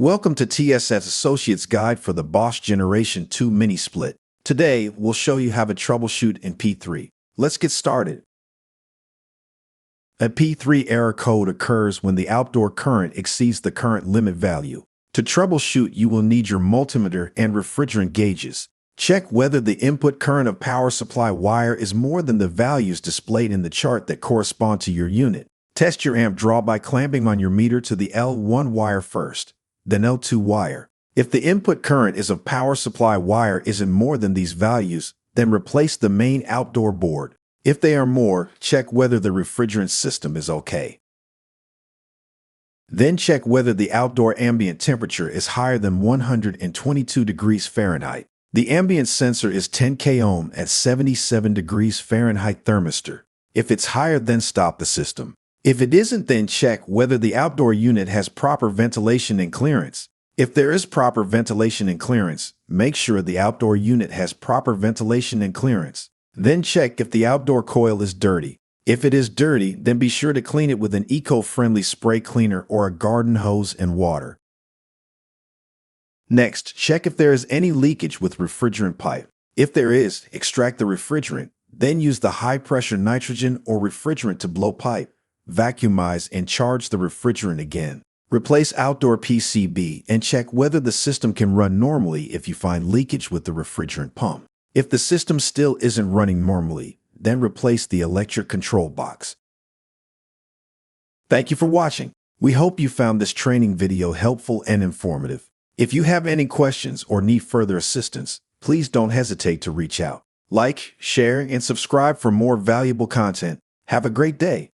Welcome to TSS Associates Guide for the Bosch Generation 2 Mini Split. Today, we'll show you how to troubleshoot in P3. Let's get started. A P3 error code occurs when the outdoor current exceeds the current limit value. To troubleshoot, you will need your multimeter and refrigerant gauges. Check whether the input current of power supply wire is more than the values displayed in the chart that correspond to your unit. Test your amp draw by clamping on your meter to the L1 wire first, then L2 wire. If the input current is of power supply wire isn't more than these values, then replace the main outdoor board. If they are more, check whether the refrigerant system is okay. Then check whether the outdoor ambient temperature is higher than 122 degrees Fahrenheit. The ambient sensor is 10 k-ohm at 77 degrees Fahrenheit thermistor. If it's higher, then stop the system. If it isn't, then check whether the outdoor unit has proper ventilation and clearance. If there is proper ventilation and clearance, make sure the outdoor unit has proper ventilation and clearance. Then check if the outdoor coil is dirty. If it is dirty, then be sure to clean it with an eco-friendly spray cleaner or a garden hose and water. Next, check if there is any leakage with refrigerant pipe. If there is, extract the refrigerant, then use the high-pressure nitrogen or refrigerant to blow pipe. Vacuumize and charge the refrigerant again. Replace outdoor PCB and check whether the system can run normally if you find leakage with the refrigerant pump. If the system still isn't running normally, then replace the electric control box. Thank you for watching. We hope you found this training video helpful and informative. If you have any questions or need further assistance, please don't hesitate to reach out. Like, share, and subscribe for more valuable content. Have a great day.